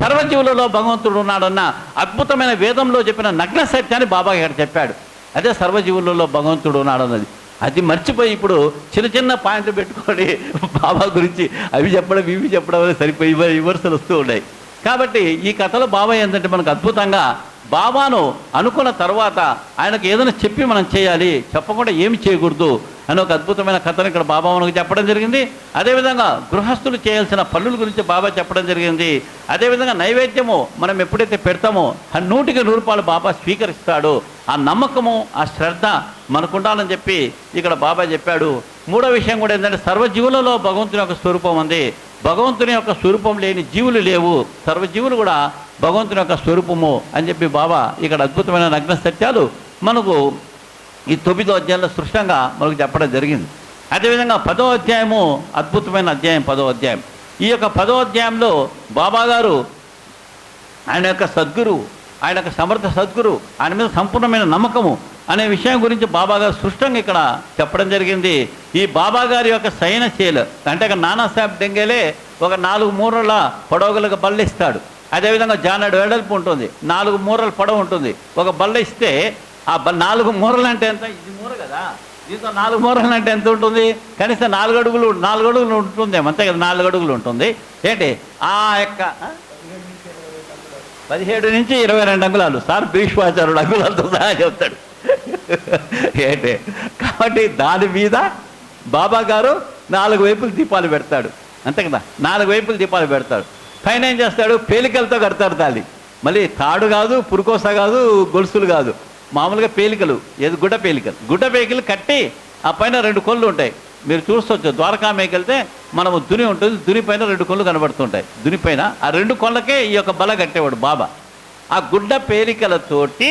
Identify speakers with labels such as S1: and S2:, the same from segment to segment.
S1: సర్వజీవులలో భగవంతుడు ఉన్నాడన్న అద్భుతమైన వేదంలో చెప్పిన నగ్న సత్యాన్ని బాబా ఇక్కడ చెప్పాడు. అదే సర్వజీవులలో భగవంతుడు ఉన్నాడన్నది. అది మర్చిపోయి ఇప్పుడు చిన్న చిన్న పాయింట్లు పెట్టుకొని బాబా గురించి అవి చెప్పడం ఇవి చెప్పడం వల్ల సరిపోయి విమర్శలు వస్తూ ఉన్నాయి. కాబట్టి ఈ కథలో బాబా ఏంటంటే మనకు అద్భుతంగా బాబాను అనుకున్న తర్వాత ఆయనకు ఏదైనా చెప్పి మనం చేయాలి, చెప్పకుండా ఏమి చేయకూడదు అని ఒక అద్భుతమైన కథను ఇక్కడ బాబా మనకు చెప్పడం జరిగింది. అదేవిధంగా గృహస్థులు చేయాల్సిన పనుల గురించి బాబా చెప్పడం జరిగింది. అదేవిధంగా నైవేద్యము మనం ఎప్పుడైతే పెడతామో 100కి 100 బాబా స్వీకరిస్తాడు. ఆ నమ్మకము ఆ శ్రద్ధ మనకు ఉండాలని చెప్పి ఇక్కడ బాబా చెప్పాడు. మూడో విషయం కూడా ఏంటంటే సర్వజీవులలో భగవంతుని యొక్క స్వరూపం ఉంది. భగవంతుని యొక్క స్వరూపం లేని జీవులు లేవు, సర్వజీవులు కూడా భగవంతుని యొక్క స్వరూపము అని చెప్పి బాబా ఇక్కడ అద్భుతమైన నగ్న సత్యాలు మనకు ఈ 9వ అధ్యాయంలో స్పష్టంగా మనకు చెప్పడం జరిగింది. అదేవిధంగా 10వ అధ్యాయము అద్భుతమైన అధ్యాయం 10వ అధ్యాయం. ఈ యొక్క 10వ అధ్యాయంలో బాబా గారు ఆయన యొక్క సద్గురు, ఆయన యొక్క సమర్థ సద్గురు, ఆయన మీద సంపూర్ణమైన నమ్మకము అనే విషయం గురించి బాబా గారు స్పష్టంగా ఇక్కడ చెప్పడం జరిగింది. ఈ బాబా గారి యొక్క శయనశీల అంటే నానాసాహెబ్ డెంగేలే ఒక 4 మూరల పొడవుగల బల్ల ఇస్తాడు. అదేవిధంగా జానడు వెడల్పు ఉంటుంది, 4 మూరల పొడవు ఉంటుంది. ఒక బల్ల ఇస్తే ఆ 4 మూరలు అంటే ఎంత? ఇది మూర కదా, దీంతో 4 మూరలు అంటే ఎంత ఉంటుంది? కనీసం 4 అడుగులు ఉంటుంది, అంతే కదా, 4 అడుగులు ఉంటుంది. ఏంటి ఆ యొక్క 17 నుంచి 22 అంగుళాలు సార్ భీష్మాచార్యుడు అంగుళాలతో సహా చెప్తాడు. ఏంటి కాబట్టి దాని మీద బాబా గారు 4 వైపులు దీపాలు పెడతాడు, అంతే కదా, 4 వైపులు దీపాలు పెడతాడు. పైన ఏం చేస్తాడు? పేలికలతో కడతాడు తాళి. మళ్ళీ తాడు కాదు, పురుకోస కాదు, గొలుసులు కాదు, మామూలుగా పేలికలు. ఏది గుడ్డ పేలికలు కట్టి ఆ పైన 2 కొళ్ళు ఉంటాయి. మీరు చూస్తవచ్చు, ద్వారకామేకి వెళ్తే మనము దుని ఉంటుంది, దుని పైన 2 కొళ్ళు కనబడుతుంటాయి. దుని పైన ఆ 2 కొళ్ళకే ఈ యొక్క బల కట్టేవాడు బాబా. ఆ గుడ్డ పేలికలతోటి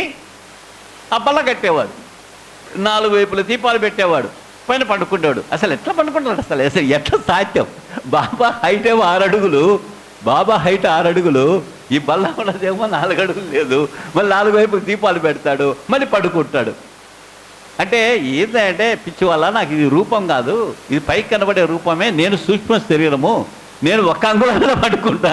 S1: ఆ బల్ల కట్టేవాడు, 4 వైపుల దీపాలు పెట్టేవాడు, పైన పండుకుంటాడు. అసలు ఎట్లా పండుకుంటాడు? అసలు ఎట్లా సాధ్యం? బాబా హైట్ ఏమో 6 అడుగులు, బాబా హైట్ 6 అడుగులు, ఈ బల్ల ఉన్నదేమో 4 అడుగులు లేదు. మళ్ళీ 4 వైపులు దీపాలు పెడతాడు, మళ్ళీ పడుకుంటాడు. అంటే ఏంటంటే పిచ్చి వల్ల నాకు ఇది రూపం కాదు, ఇది పైకి కనబడే రూపమే, నేను సూక్ష్మ శరీరము, నేను 1 అంగుళాలైనా పడుకుంటా,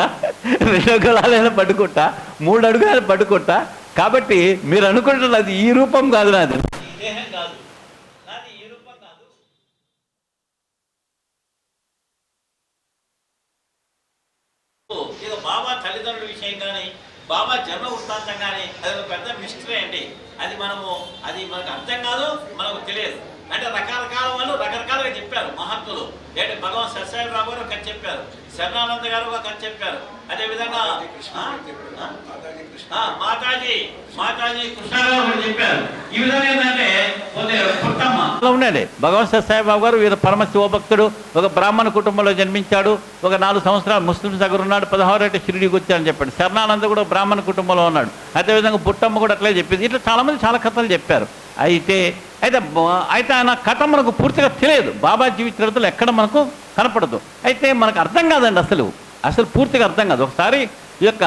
S1: 2 అంగుళాలైనా పడుకుంటా, 3 అడుగులైనా పడుకుంటా. కాబట్టి మీరు అనుకుంటున్నది ఈ రూపం కాదు, నాది దేహం కాదు, నాది ఈ రూపం కాదు. ఇక బాబా తల్లిదండ్రుల విషయం కానీ, బాబా జన్మ వృత్తాంతం కానీ అది ఒక పెద్ద మిస్టరీ అండి. అది మనకు అర్థం కాదు, మనకు తెలియదు. అంటే రకరకాల వాళ్ళు రకరకాలుగా చెప్పారు మహాత్ములు. ఏంటి భగవాన్ సత్యసాయిబాబు గారు ఒక కథ చెప్పారు, శరణానంద గారు ఒక కథ చెప్పారు. అదేవిధంగా మాతాజీ కృష్ణారావు చెప్పారు. ఈ విధంగా ఏంటంటే ఉండండి, భగవాన్ సత్యసాయిబాబు గారు వీరు పరమ శివభక్తుడు, ఒక బ్రాహ్మణ కుటుంబంలో జన్మించాడు, ఒక 4 సంవత్సరాలు ముస్లిమ్స్ దగ్గర ఉన్నాడు, 16 ఏట షిరిడీకి వచ్చాడని చెప్పాడు. శరణానంద కూడా బ్రాహ్మణ కుటుంబంలో ఉన్నాడు. అదేవిధంగా బుట్టమ్మ కూడా అట్లే చెప్పింది. ఇట్లా చాలామంది చాలా కథలు చెప్పారు. అయితే ఆయన కథ మనకు పూర్తిగా తెలియదు, బాబా జీవిత చరిత్రలో ఎక్కడ మనకు కనపడదు. అయితే మనకు అర్థం కాదండి, అసలు పూర్తిగా అర్థం కాదు. ఒకసారి ఈ యొక్క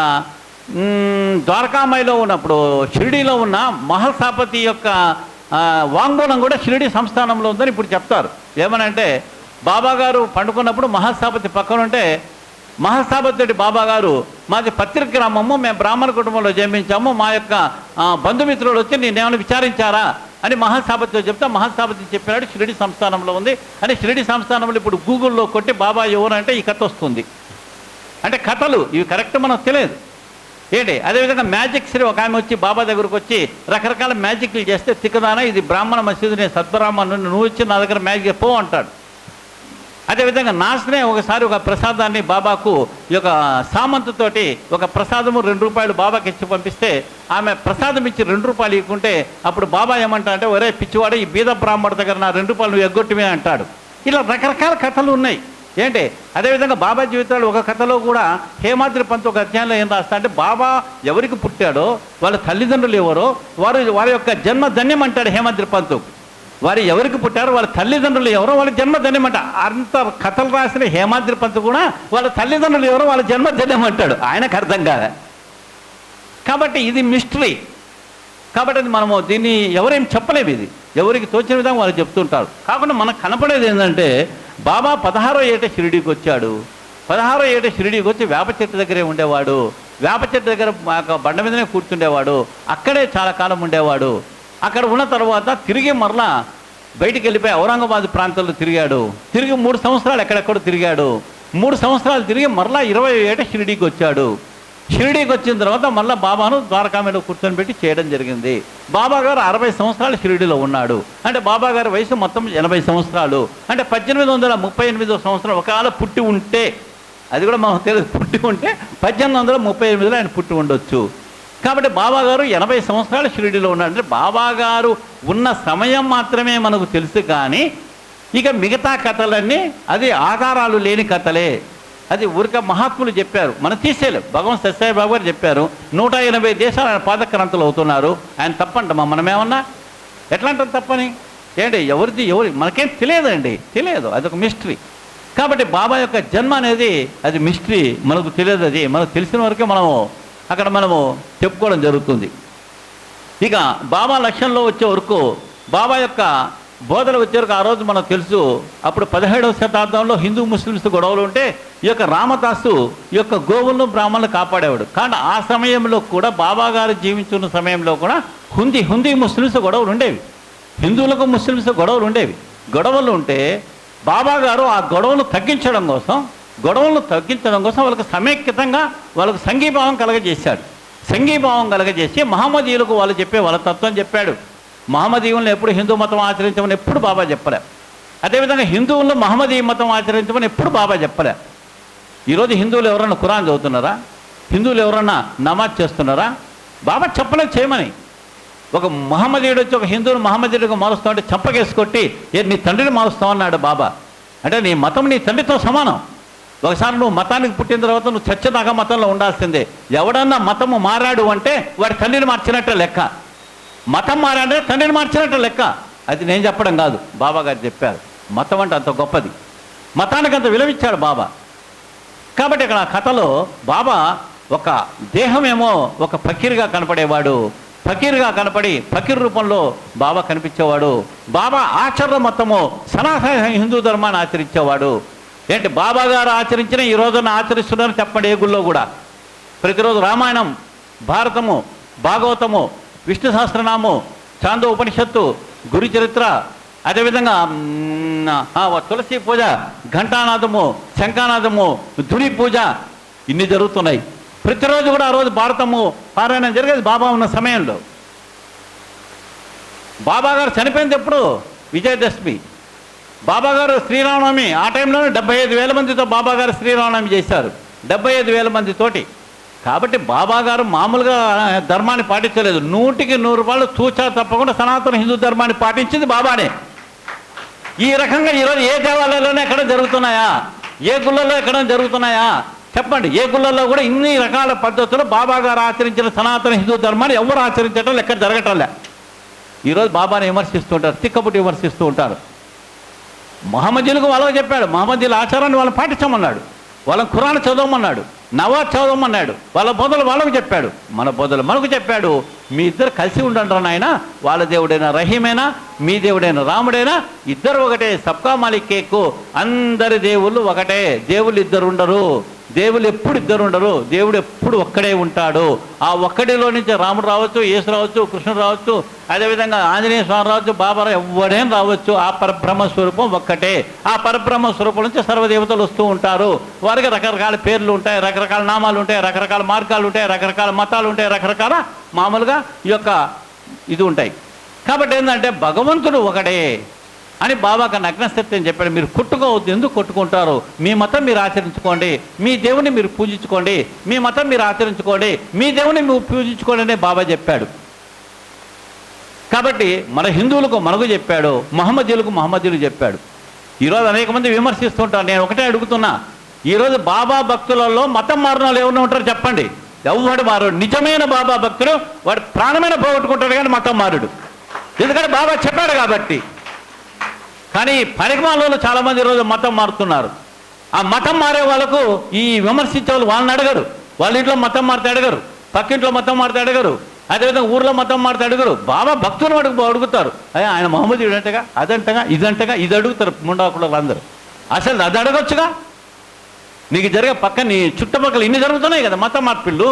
S1: ద్వారకామాయిలో ఉన్నప్పుడు షిరిడీలో ఉన్న మహల్సాపతి యొక్క వాంగ్మూలం కూడా షిరిడీ సంస్థానంలో ఉందని ఇప్పుడు చెప్తారు. ఏమనంటే బాబా గారు పండుకున్నప్పుడు మహల్సాపతి పక్కన ఉంటే, మహల్సాపతి బాబా గారు మాది పత్రిక గ్రామము, మేము బ్రాహ్మణ కుటుంబంలో జన్మించాము, మా యొక్క బంధుమిత్రులు వచ్చి నేనేమైనా విచారించారా అని మహల్సాపతితో చెప్తే, మహల్సాపతి చెప్పినాడు షిరిడీ సంస్థానంలో ఉంది అని. షిరిడీ సంస్థానంలో ఇప్పుడు గూగుల్లో కొట్టి బాబా ఎవరు అంటే ఈ కథ వస్తుంది. అంటే కథలు ఇవి కరెక్ట్ మనకు తెలియదు. ఏంటి అదేవిధంగా మ్యాజిక్ శ్రీ ఒక ఆమె వచ్చి బాబా దగ్గరకు వచ్చి రకరకాల మ్యాజిక్లు చేస్తే, తిక్కదానా ఇది బ్రాహ్మణ మసీదు, నేను సద్బ్రాహ్మణుని, నువ్వు వచ్చి నా దగ్గర మ్యాజిక్ పో అంటాడు. అదేవిధంగా నాశనే ఒకసారి ఒక ప్రసాదాన్ని బాబాకు ఈ యొక్క సామంతతోటి ఒక ప్రసాదము 2 రూపాయలు బాబాకి ఇచ్చి పంపిస్తే, ఆమె ప్రసాదం ఇచ్చి 2 రూపాయలు ఇవ్వకుంటే అప్పుడు బాబా ఏమంటా అంటే, ఒరే పిచ్చివాడు, ఈ బీద బ్రాహ్మణుడి దగ్గర నా 2 రూపాయలు నువ్వు ఎగ్గొట్టివే అంటాడు. ఇలా రకరకాల కథలు ఉన్నాయి. ఏంటి అదేవిధంగా బాబా జీవితాలు ఒక కథలో కూడా హేమాద్రి పంత్ ఒక అధ్యాయంలో ఏం రాస్తా అంటే, బాబా ఎవరికి పుట్టాడో వాళ్ళ తల్లిదండ్రులు ఎవరో వారి యొక్క జన్మ ధన్యం అంటాడు హేమాద్రి పంత్. వారు ఎవరికి పుట్టారో వాళ్ళ తల్లిదండ్రులు ఎవరో వాళ్ళ జన్మధన్యం అంట. అంత కథలు రాసిన హేమాద్రి పంత్ కూడా వాళ్ళ తల్లిదండ్రులు ఎవరో వాళ్ళ జన్మధన్యం అంటాడు. ఆయనకు అర్థం కాదా? కాబట్టి ఇది మిస్టరీ. కాబట్టి మనము దీన్ని ఎవరేం చెప్పలేము, ఇది ఎవరికి తోచిన విధంగా వాళ్ళు చెప్తుంటారు. కాకుండా మనకు కనపడేది ఏంటంటే, బాబా 16వ ఏట షిరిడీకి వచ్చాడు. 16వ ఏట షిరిడీకి వచ్చి వేప చెట్టు దగ్గరే ఉండేవాడు. వేప చెట్టు దగ్గర బండ మీదనే కూర్చుండేవాడు. అక్కడే చాలా కాలం ఉండేవాడు. అక్కడ ఉన్న తర్వాత తిరిగి మరలా బయటికి వెళ్ళిపోయి ఔరంగాబాద్ ప్రాంతంలో తిరిగాడు. తిరిగి 3 సంవత్సరాలు ఎక్కడెక్కడో తిరిగాడు. 3 సంవత్సరాలు తిరిగి మరలా 20 ఏట షిరిడీకి వచ్చాడు. షిరిడీకి వచ్చిన తర్వాత మళ్ళీ బాబాను ద్వారకా మీద కూర్చొని పెట్టి చేయడం జరిగింది. బాబా గారు 60 సంవత్సరాలు షిరిడీలో ఉన్నాడు. అంటే బాబా గారి వయసు మొత్తం 80 సంవత్సరాలు. అంటే 1838 సంవత్సరం ఒకవేళ పుట్టి ఉంటే, అది కూడా మనకు తెలియదు, పుట్టి ఉంటే 1838లో ఆయన పుట్టి ఉండొచ్చు. కాబట్టి బాబా గారు 80 సంవత్సరాలు షిరిడీలో ఉన్నాడు. అంటే బాబా గారు ఉన్న సమయం మాత్రమే మనకు తెలుసు. కానీ ఇక మిగతా కథలన్నీ అది ఆధారాలు లేని కథలే. అది ఊరిక మహాత్ములు చెప్పారు, మనం తీసేయలేం. భగవాన్ సత్యసాయి బాబు గారు చెప్పారు, 180 దేశాలు ఆయన పాదక్రాంతులు అవుతున్నారు. ఆయన తప్పంటమా మనమేమన్నా? ఎట్లా అంటారు తప్పని? ఏంటి ఎవరిది మనకేం తెలియదండి, తెలియదు. అదొక మిస్టరీ. కాబట్టి బాబా యొక్క జన్మ అనేది అది మిస్టరీ, మనకు తెలియదు. అది మనకు తెలిసిన వరకే మనము అక్కడ మనము చెప్పుకోవడం జరుగుతుంది. ఇక బాబా లక్ష్యంలో వచ్చే వరకు, బాబా యొక్క బోధలు వచ్చే వరకు, ఆ రోజు మనకు తెలుసు, అప్పుడు 17వ శతాబ్దంలో హిందూ ముస్లిమ్స్ గొడవలు ఉంటే ఈ యొక్క రామదాసు ఈ యొక్క గోవులను బ్రాహ్మణులు కాపాడేవాడు. కానీ ఆ సమయంలో కూడా బాబా గారు జీవించున్న సమయంలో కూడా హిందీ ముస్లిమ్స్ గొడవలు ఉండేవి. హిందువులకు ముస్లిమ్స్ గొడవలు ఉండేవి. గొడవలు ఉంటే బాబా గారు ఆ గొడవలు తగ్గించడం కోసం వాళ్ళకి సమైక్యతంగా వాళ్ళకు సంఘీభావం కలగజేశాడు. సంఘీభావం కలగజేసి మహమ్మదీయులకు వాళ్ళు చెప్పే వాళ్ళ తత్వం చెప్పాడు. మహమ్మదీయులను ఎప్పుడు హిందూ మతం ఆచరించమని ఎప్పుడు బాబా చెప్పలే. అదేవిధంగా హిందువులను మహమ్మదీయ మతం ఆచరించమని ఎప్పుడు బాబా చెప్పలే. ఈరోజు హిందువులు ఎవరన్నా ఖురాన్ చదువుతున్నారా? హిందువులు ఎవరన్నా నమాజ్ చేస్తున్నారా? బాబా చెప్పలేదు చేయమని. ఒక మహమ్మదీయుడు వచ్చి ఒక హిందువుని మహమ్మదీయుడిగా మారుస్తావు అంటే చంపకేసుకొట్టి నీ తండ్రిని మారుస్తావన్నాడు బాబా. అంటే నీ మతం నీ తండ్రితో సమానం. ఒకసారి నువ్వు మతానికి పుట్టిన తర్వాత నువ్వు చచ్చేదాకా మతంలో ఉండాల్సిందే. ఎవడన్నా మతము మారాడు అంటే వాడి తండ్రిని మార్చినట్టే లెక్క. మతం మారాడే తండ్రిని మార్చినట్టే లెక్క. అది నేను చెప్పడం కాదు, బాబా గారు చెప్పారు. మతం అంటే అంత గొప్పది, మతానికి అంత విలువిచ్చాడు బాబా. కాబట్టి ఇక్కడ కథలో బాబా ఒక దేహమేమో ఒక ఫకీర్గా కనపడేవాడు. ఫకీర్గా కనపడి ఫకీర్ రూపంలో బాబా కనిపించేవాడు. బాబా ఆచరణ మొత్తము సనాతన హిందూ ధర్మాన్ని ఆచరించేవాడు. ఏంటి బాబా గారు ఆచరించిన ఈ రోజున ఆచరిస్తున్నారని చెప్పండి. ఏ గుళ్ళో కూడా ప్రతిరోజు రామాయణం, భారతము, భాగవతము, విష్ణు సహస్రనామము, చాందో ఉపనిషత్తు, గురు చరిత్ర, అదేవిధంగా తులసి పూజ, ఘంటానాదము, శంఖానాదము, ధుని పూజ, ఇన్ని జరుగుతున్నాయి. ప్రతిరోజు కూడా ఆ రోజు భారతము పారాయణం జరిగేది బాబా ఉన్న సమయంలో. బాబా గారు చనిపోయింది ఎప్పుడు? విజయదశమి. బాబా గారు శ్రీరామనవమి ఆ టైంలోనే 75,000 మందితో బాబా గారు శ్రీరామనవమి చేశారు, 75,000 మందితోటి. కాబట్టి బాబా గారు మామూలుగా ధర్మాన్ని పాటించలేదు. 100కి 100 తూచా తప్పకుండా సనాతన హిందూ ధర్మాన్ని పాటించింది బాబానే. ఈ రకంగా ఈరోజు ఏ దేవాలయాల్లోనే ఎక్కడ జరుగుతున్నాయా? ఏ గుళ్ళల్లో ఎక్కడ జరుగుతున్నాయా? చెప్పండి. ఏ గుళ్ళల్లో కూడా ఇన్ని రకాల పద్ధతులు బాబా గారు ఆచరించిన సనాతన హిందూ ధర్మాన్ని ఎవరు ఆచరించటం ఎక్కడ జరగటంలే. ఈరోజు బాబాని విమర్శిస్తూ ఉంటారు, తిక్కపుట్టి విమర్శిస్తూ ఉంటారు. మహమ్మదీయులకు వాళ్ళకు చెప్పాడు, మహమ్మదీయుల ఆచారాన్ని వాళ్ళని పాటించమన్నాడు, వాళ్ళని ఖురాన్ చదవమన్నాడు, నవాజ్ చదవమన్నాడు. వాళ్ళ బోధలు వాళ్ళకు చెప్పాడు, మన బోధలు మనకు చెప్పాడు. మీ ఇద్దరు కలిసి ఉండండి నాయన. వాళ్ళ దేవుడైనా రహీమేనా, మీ దేవుడైన రాముడైనా, ఇద్దరు ఒకటే. సబ్కా మాలిక్ ఏక్. అందరి దేవుళ్ళు ఒకటే. దేవుళ్ళు ఇద్దరు ఉండరు, దేవుళ్ళు ఎప్పుడు ఇద్దరు ఉండరు. దేవుడు ఎప్పుడు ఒక్కడే ఉంటాడు. ఆ ఒక్కడిలో నుంచి రాముడు రావచ్చు, యేసు రావచ్చు, కృష్ణుడు రావచ్చు, అదేవిధంగా ఆంజనేయ స్వామి రావచ్చు, బాబా ఎవడేం రావచ్చు. ఆ పరబ్రహ్మ స్వరూపం ఒక్కటే. ఆ పరబ్రహ్మ స్వరూపం నుంచి సర్వదేవతలు వస్తూ ఉంటారు. వారికి రకరకాల పేర్లు ఉంటాయి, రకరకాల నామాలు ఉంటాయి, రకరకాల మార్గాలు ఉంటాయి, రకరకాల మతాలు ఉంటాయి, రకరకాల మామూలుగా ఈ యొక్క ఇది ఉంటాయి. కాబట్టి ఏంటంటే భగవంతుడు ఒకటే అని బాబాకి నగ్న సత్యం చెప్పాడు. మీరు కొట్టుకోవద్దు. ఎందుకు కొట్టుకుంటారు? మీ మతం మీరు ఆచరించుకోండి, మీ దేవుని మీరు పూజించుకోండి, మీ మతం మీరు ఆచరించుకోండి, మీ దేవుని మీరు పూజించుకోండి అని బాబా చెప్పాడు. కాబట్టి మన హిందువులకు మనకు చెప్పాడు, మహమ్మదీయులు చెప్పాడు. ఈరోజు అనేక మంది విమర్శిస్తుంటారు. నేను ఒకటే అడుగుతున్నా, ఈరోజు బాబా భక్తులలో మతం మారిన వాళ్ళు ఎవరు ఉంటారు చెప్పండి? ఎవడు మారు? నిజమైన బాబా భక్తుడు వాడు ప్రాణమైన పోగొట్టుకుంటాడు, కానీ మతం మారుడు. ఎందుకంటే బాబా చెప్పాడు కాబట్టి. కానీ పరిమాణంలో చాలామంది ఈరోజు మతం మారుతున్నారు. ఆ మతం మారే వాళ్ళకు ఈ విమర్శించే వాళ్ళని అడగరు. వాళ్ళ ఇంట్లో మతం మారితే అడగరు, పక్కింట్లో మతం మారితే అడగరు, అదేవిధంగా ఊర్లో మతం మారితే అడగరు. బాబా భక్తులు అడుగుతారు. ఆయన మహమ్మదీయుడు అంటగా, అదంటగా, ఇదంటగా, ఇది అడుగుతారు ముండాకులు అందరూ. అసలు అది అడగొచ్చుగా. నీకు జరిగే పక్క నీ చుట్టుపక్కల ఇన్ని జరుగుతున్నాయి కదా మత మార్పిళ్ళు.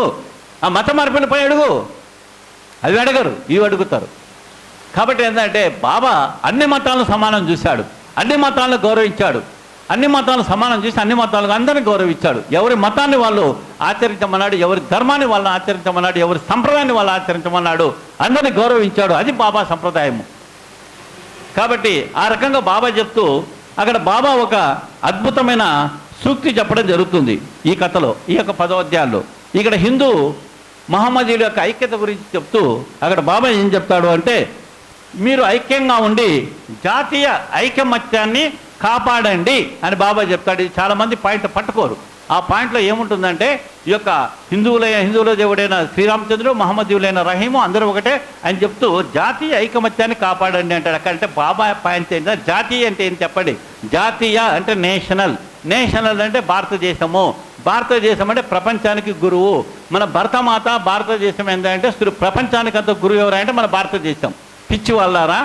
S1: ఆ మత మార్పిళ్ళపై అడుగు. అవి అడగరు, ఇవి అడుగుతారు. కాబట్టి ఏంటంటే బాబా అన్ని మతాలను సమానం చూశాడు, అన్ని మతాలను గౌరవించాడు, అన్ని మతాలను సమానం చూసి అన్ని మతాలకు అందరినీ గౌరవించాడు. ఎవరి మతాన్ని వాళ్ళు ఆచరించమన్నాడు, ఎవరి ధర్మాన్ని వాళ్ళని ఆచరించమన్నాడు, ఎవరి సంప్రదాయాన్ని వాళ్ళు ఆచరించమన్నాడు, అందరినీ గౌరవించాడు. అది బాబా సంప్రదాయము. కాబట్టి ఆ రకంగా బాబా చెప్తూ అక్కడ బాబా ఒక అద్భుతమైన సూక్తి చెప్పడం జరుగుతుంది ఈ కథలో, ఈ యొక్క 10వ అధ్యాయంలో. ఇక్కడ హిందూ మహమ్మదీయుల యొక్క ఐక్యత గురించి చెప్తూ అక్కడ బాబా ఏం చెప్తాడు అంటే, మీరు ఐక్యంగా ఉండి జాతీయ ఐకమత్యాన్ని కాపాడండి అని బాబా చెప్తాడు. ఇది చాలామంది పాయింట్ పట్టుకోరు. ఆ పాయింట్లో ఏముంటుందంటే, ఈ యొక్క హిందువుల దేవుడైన శ్రీరామచంద్రుడు, మహమ్మదీయులైన రహీము అందరూ ఒకటే అని చెప్తూ జాతీయ ఐకమత్యాన్ని కాపాడండి అంటాడు. అక్కడంటే బాబా పాయింట్ ఏంటంటే, జాతీయ అంటే ఏం చెప్పండి. జాతీయ అంటే నేషనల్, నేషనల్ అంటే భారతదేశము, భారతదేశం అంటే ప్రపంచానికి గురువు. మన భరతమాత భారతదేశం ఏంటంటే ప్రపంచానికి అంత గురువు ఎవరంటే మన భారతదేశం. పిచ్చి వాళ్ళారా,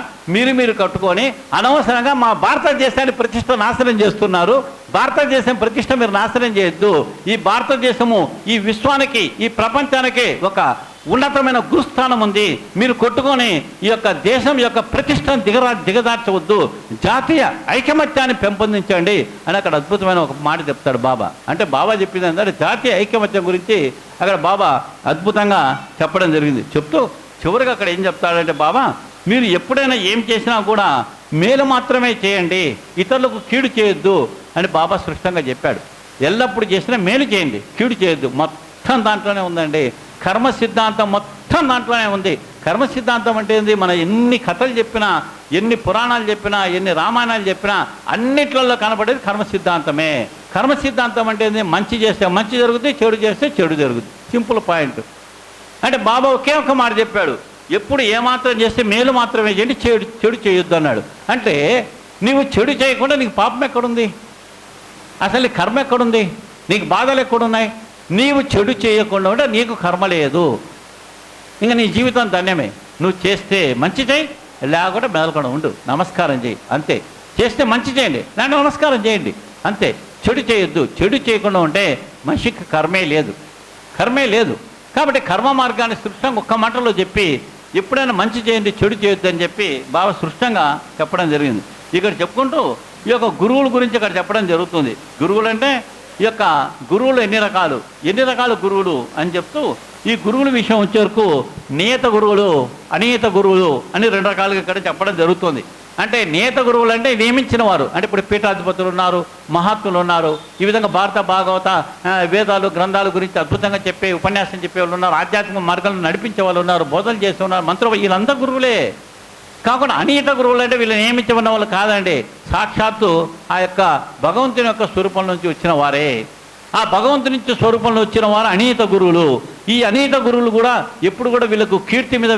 S1: మీరు కట్టుకొని అనవసరంగా మా భారతదేశాన్ని ప్రతిష్ట నాశనం చేస్తున్నారు. భారతదేశం ప్రతిష్ట మీరు నాశనం చేయొద్దు. ఈ భారతదేశము ఈ విశ్వానికి, ఈ ప్రపంచానికి ఒక ఉన్నతమైన గురుస్థానం ఉంది. మీరు కొట్టుకొని ఈ యొక్క దేశం యొక్క ప్రతిష్టను దిగదార్చవద్దు. జాతీయ ఐకమత్యాన్ని పెంపొందించండి అని అక్కడ అద్భుతమైన ఒక మాట చెప్తాడు బాబా. అంటే బాబా చెప్పింది అంటే జాతీయ ఐకమత్యం గురించి అక్కడ బాబా అద్భుతంగా చెప్పడం జరిగింది. చెప్తూ చివరిగా అక్కడ ఏం చెప్తాడంటే బాబా, మీరు ఎప్పుడైనా ఏం చేసినా కూడా మేలు మాత్రమే చేయండి, ఇతరులకు కీడు చేయొద్దు అని బాబా స్పష్టంగా చెప్పాడు. ఎల్లప్పుడు చేసినా మేలు చేయండి, కీడు చేయొద్దు. మొత్తం దాంట్లోనే ఉందండి. కర్మ సిద్ధాంతం మొత్తం దాంట్లోనే ఉంది. కర్మ సిద్ధాంతం అంటే ఏంది? మన ఎన్ని కథలు చెప్పినా, ఎన్ని పురాణాలు చెప్పినా, ఎన్ని రామాయణాలు చెప్పినా అన్నిట్లలో కనపడేది కర్మ సిద్ధాంతమే. కర్మ సిద్ధాంతం అంటే ఏంది? మంచి చేస్తే మంచి జరుగుతుంది, చెడు చేస్తే చెడు జరుగుతుంది. Simple point. అంటే బాబా ఒకే ఒక మాట చెప్పాడు, ఎప్పుడు ఏమాత్రం చేస్తే మేలు మాత్రమే చేయండి, చెడు చేయొద్దు అన్నాడు. అంటే నీవు చెడు చేయకుండా నీకు పాపం ఎక్కడుంది? అసలు కర్మ ఎక్కడుంది? నీకు బాధలు ఎక్కడున్నాయి? నీవు చెడు చేయకుండా ఉంటే నీకు కర్మ లేదు. ఇంకా నీ జీవితం ధన్యమే. నువ్వు చేస్తే మంచి చేయి, లేకుండా మెదలకుండా ఉండు, నమస్కారం చేయి, అంతే. చేస్తే మంచి చేయండి, లేదంటే నమస్కారం చేయండి, అంతే. చెడు చేయొద్దు. చెడు చేయకుండా ఉంటే మనిషికి కర్మే లేదు, కర్మే లేదు. కాబట్టి కర్మ మార్గాన్ని సృష్టంగా ఒక్క మాటలో చెప్పి, ఎప్పుడైనా మంచి చేయండి, చెడు చేయొద్దు అని చెప్పి బాగా సృష్టంగా చెప్పడం జరిగింది. ఇక్కడ చెప్పుకుంటూ ఈ యొక్క గురువుల గురించి ఇక్కడ చెప్పడం జరుగుతుంది. గురువులు అంటే ఈ యొక్క గురువులు ఎన్ని రకాలు గురువులు అని చెప్తూ, ఈ గురువుల విషయం వచ్చేవరకు నియత గురువులు, అనియత గురువులు అని 2 రకాలుగా ఇక్కడ చెప్పడం జరుగుతుంది. అంటే నియత గురువులు అంటే నియమించిన వారు, అంటే ఇప్పుడు పీఠాధిపతులు ఉన్నారు, మహాత్ములు ఉన్నారు, ఈ విధంగా భారత భాగవత వేదాలు గ్రంథాల గురించి అద్భుతంగా చెప్పే ఉపన్యాసం చెప్పే వాళ్ళు ఉన్నారు, ఆధ్యాత్మిక మార్గాలను నడిపించే వాళ్ళు ఉన్నారు, బోధనలు చేస్తూ ఉన్నారు, మంత్రులు, వీళ్ళంతా గురువులే. కాకుండా అనియత గురువులు అంటే వీళ్ళు నియమించబడిన వాళ్ళు కాదండి, సాక్షాత్తు ఆ యొక్క భగవంతుని యొక్క స్వరూపం నుంచి వచ్చిన వారే. ఆ భగవంతుని నుంచి స్వరూపంలో వచ్చిన వారు అనియత గురువులు. ఈ అనియత గురువులు కూడా ఎప్పుడు కూడా వీళ్ళకు కీర్తి మీద